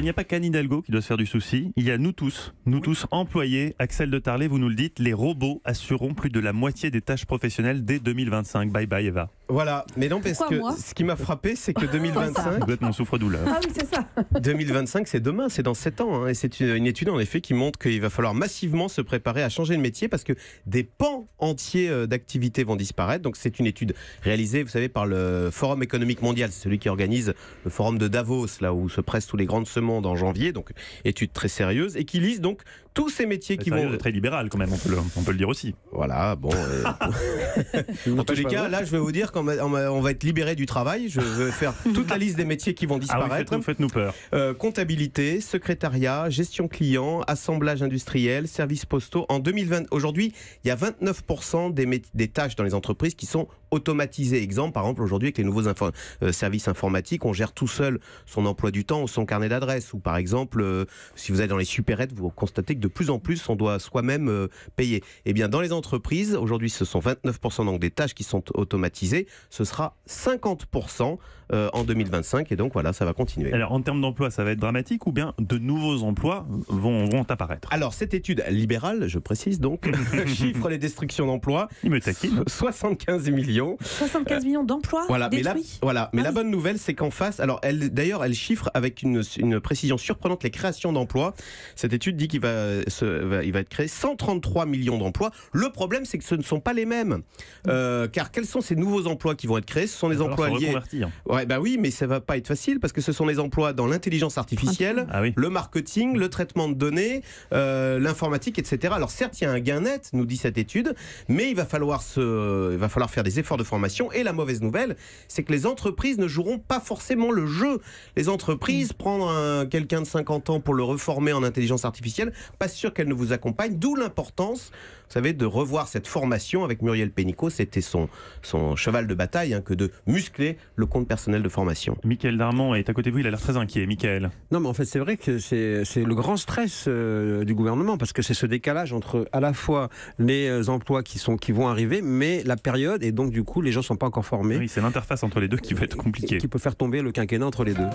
Il n'y a pas qu'Anne Hidalgo qui doit se faire du souci, il y a nous tous employés. Axel de Tarlet, vous nous le dites, les robots assureront plus de la moitié des tâches professionnelles dès 2025. Bye bye Eva. Voilà, mais non, parce que ce qui m'a frappé, c'est que 2025... Vous êtes mon souffre-douleur. Ah oui, c'est ça. 2025, c'est demain, c'est dans 7 ans. Et c'est une étude, en effet, qui montre qu'il va falloir massivement se préparer à changer de métier parce que des pans entiers d'activités vont disparaître. Donc c'est une étude réalisée, vous savez, par le Forum économique mondial. C'est celui qui organise le forum de Davos, là où se pressent tous les grands de ce monde en janvier. Donc étude très sérieuse et qui lise donc tous ces métiers qui vont... Très libéral quand même, on peut le dire aussi. Voilà, bon... en tous les cas, là, je vais vous dire qu'on va être libéré du travail. Je vais faire toute la liste des métiers qui vont disparaître. Ah oui, faites-nous peur. Comptabilité, secrétariat, gestion client, assemblage industriel, services postaux. En 2020, aujourd'hui, il y a 29% des tâches dans les entreprises qui sont automatisées. Exemple, par exemple, aujourd'hui, avec les nouveaux services informatiques, on gère tout seul son emploi du temps ou son carnet d'adresse. Ou par exemple, si vous êtes dans les supérettes, vous constatez que de plus en plus, on doit soi-même payer. Eh bien, dans les entreprises, aujourd'hui, ce sont 29% donc des tâches qui sont automatisées. Ce sera 50% en 2025 et donc voilà, ça va continuer. Alors en termes d'emploi, ça va être dramatique ou bien de nouveaux emplois vont apparaître? Alors cette étude libérale, je précise donc, chiffre les destructions d'emplois. Il me taquine. 75 millions. 75 millions d'emplois détruits. Mais la bonne nouvelle, c'est qu'en face, alors elle chiffre avec une précision surprenante les créations d'emplois. Cette étude dit qu'il va être créé 133 millions d'emplois. Le problème, c'est que ce ne sont pas les mêmes. Car quels sont ces nouveaux emplois qui vont être créés? Ce sont des emplois liés... Ouais, bah oui, mais ça va pas être facile parce que ce sont des emplois dans l'intelligence artificielle, le marketing, le traitement de données, l'informatique, etc. Alors certes, il y a un gain net, nous dit cette étude, mais il va falloir faire des efforts de formation. Et la mauvaise nouvelle, c'est que les entreprises ne joueront pas forcément le jeu. Les entreprises, prendre quelqu'un de 50 ans pour le reformer en intelligence artificielle, pas sûr qu'elle ne vous accompagne, d'où l'importance, vous savez, de revoir cette formation avec Muriel Pénicaud. C'était son cheval de bataille que de muscler le compte personnel de formation. Michael Darmon est à côté de vous, il a l'air très inquiet. Michael. Non, mais en fait, c'est vrai que c'est le grand stress du gouvernement parce que c'est ce décalage entre à la fois les emplois qui vont arriver, mais la période et donc du coup, les gens ne sont pas encore formés. Oui, c'est l'interface entre les deux qui va être compliquée. Qui peut faire tomber le quinquennat entre les deux.